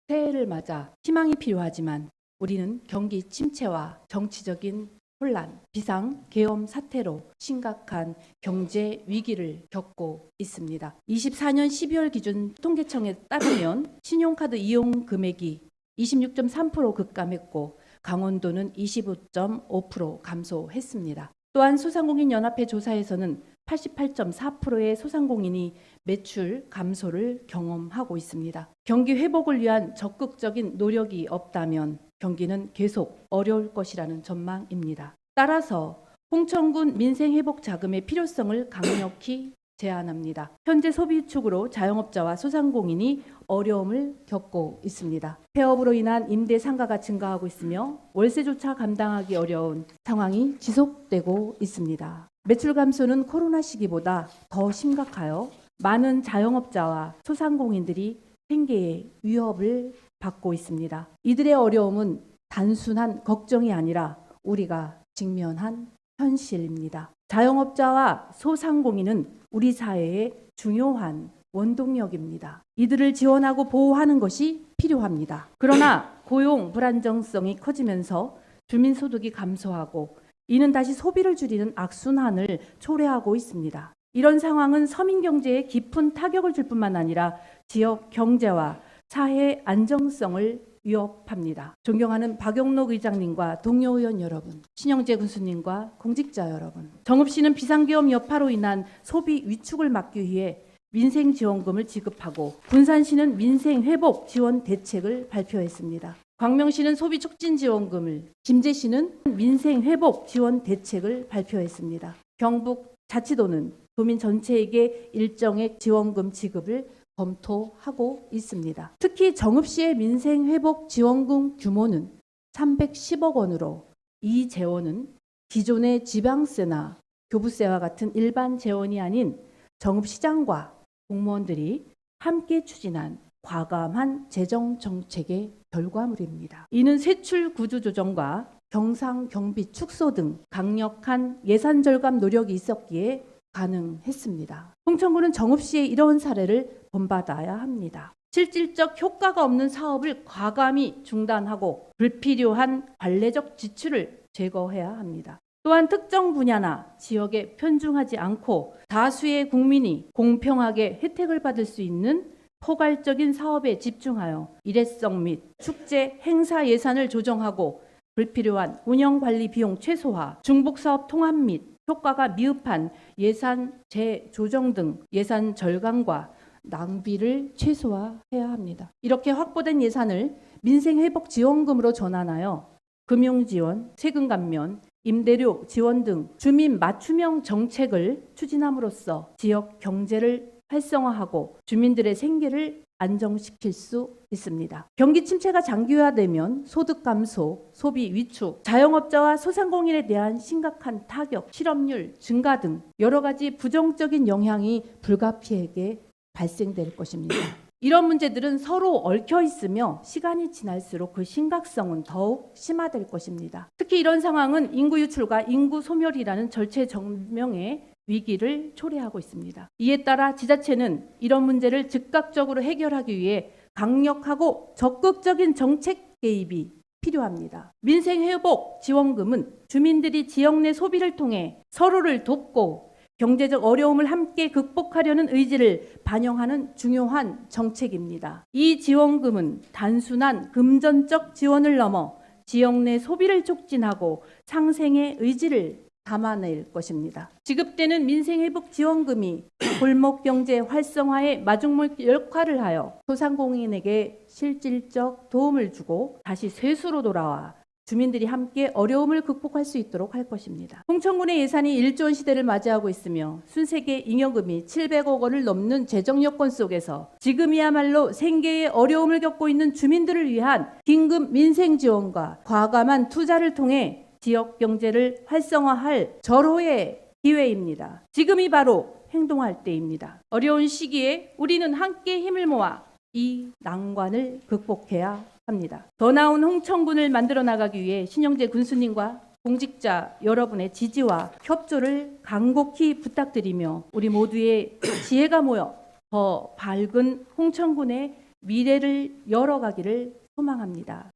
새해를 맞아 희망이 필요하지만 우리는 경기 침체와 정치적인 혼란, 비상 계엄 사태로 심각한 경제 위기를 겪고 있습니다. 24년 12월 기준 통계청에 따르면 신용카드 이용 금액이 26.3% 급감했고 강원도는 25.5% 감소했습니다. 또한 소상공인연합회 조사에서는 88.4%의 소상공인이 매출 감소를 경험하고 있습니다. 경기 회복을 위한 적극적인 노력이 없다면 경기는 계속 어려울 것이라는 전망입니다. 따라서 홍천군 민생회복자금의 필요성을 강력히 제안합니다. 현재 소비 위축으로 자영업자와 소상공인이 어려움을 겪고 있습니다. 폐업으로 인한 임대 상가가 증가하고 있으며 월세조차 감당하기 어려운 상황이 지속되고 있습니다. 매출 감소는 코로나 시기보다 더 심각하여 많은 자영업자와 소상공인들이 생계의 위협을 받고 있습니다. 이들의 어려움은 단순한 걱정이 아니라 우리가 직면한 현실입니다. 자영업자와 소상공인은 우리 사회의 중요한 원동력입니다. 이들을 지원하고 보호하는 것이 필요합니다. 그러나 고용 불안정성이 커지면서 주민소득이 감소하고 이는 다시 소비를 줄이는 악순환을 초래하고 있습니다. 이런 상황은 서민 경제에 깊은 타격을 줄 뿐만 아니라 지역 경제와 사회 안정성을 위협합니다. 존경하는 박영록 의장님과 동료 의원 여러분, 신영재 군수님과 공직자 여러분, 정읍시는 비상계엄 여파로 인한 소비 위축을 막기 위해 민생지원금을 지급하고 군산시는 민생회복 지원 대책을 발표했습니다. 광명시는 소비촉진지원금을, 김제시는 민생회복 지원 대책을 발표했습니다. 경북 자치도는 도민 전체에게 일정액 지원금 지급을 검토하고 있습니다. 특히 정읍시의 민생회복 지원금 규모는 310억 원으로 이 재원은 기존의 지방세나 교부세와 같은 일반 재원이 아닌 정읍시장과 공무원들이 함께 추진한 과감한 재정 정책의 결과물입니다. 이는 세출 구조 조정과 경상 경비 축소 등 강력한 예산 절감 노력이 있었기에 가능했습니다. 홍천군은 정읍시의 이러한 사례를 본받아야 합니다. 실질적 효과가 없는 사업을 과감히 중단하고 불필요한 관례적 지출을 제거해야 합니다. 또한 특정 분야나 지역에 편중하지 않고 다수의 국민이 공평하게 혜택을 받을 수 있는 포괄적인 사업에 집중하여 일회성 및 축제 행사 예산을 조정하고 불필요한 운영관리 비용 최소화, 중복사업 통합 및 효과가 미흡한 예산 재조정 등 예산 절감과 낭비를 최소화해야 합니다. 이렇게 확보된 예산을 민생회복지원금으로 전환하여 금융지원, 세금 감면, 임대료 지원 등 주민 맞춤형 정책을 추진함으로써 지역 경제를 활성화하고 주민들의 생계를 안정시킬 수 있습니다. 경기 침체가 장기화되면 소득 감소, 소비 위축, 자영업자와 소상공인에 대한 심각한 타격, 실업률 증가 등 여러 가지 부정적인 영향이 불가피하게 발생될 것입니다. 이런 문제들은 서로 얽혀 있으며 시간이 지날수록 그 심각성은 더욱 심화될 것입니다. 특히 이런 상황은 인구 유출과 인구 소멸이라는 절체절명의 위기를 초래하고 있습니다. 이에 따라 지자체는 이런 문제를 즉각적으로 해결하기 위해 강력하고 적극적인 정책 개입이 필요합니다. 민생회복 지원금은 주민들이 지역 내 소비를 통해 서로를 돕고 경제적 어려움을 함께 극복하려는 의지를 반영하는 중요한 정책입니다. 이 지원금은 단순한 금전적 지원을 넘어 지역 내 소비를 촉진하고 상생의 의지를 담아낼 것입니다. 지급되는 민생회복지원금이 골목경제 활성화에 마중물 역할을 하여 소상공인에게 실질적 도움을 주고 다시 세수로 돌아와 주민들이 함께 어려움을 극복할 수 있도록 할 것입니다. 홍천군의 예산이 1조 원 시대를 맞이하고 있으며 순세계 잉여금이 700억 원을 넘는 재정 여건 속에서 지금이야말로 생계의 어려움을 겪고 있는 주민들을 위한 긴급 민생 지원과 과감한 투자를 통해 지역 경제를 활성화할 절호의 기회입니다. 지금이 바로 행동할 때입니다. 어려운 시기에 우리는 함께 힘을 모아 이 난관을 극복해야 합니다. 더 나은 홍천군을 만들어 나가기 위해 신영재 군수님과 공직자 여러분의 지지와 협조를 간곡히 부탁드리며 우리 모두의 지혜가 모여 더 밝은 홍천군의 미래를 열어가기를 소망합니다.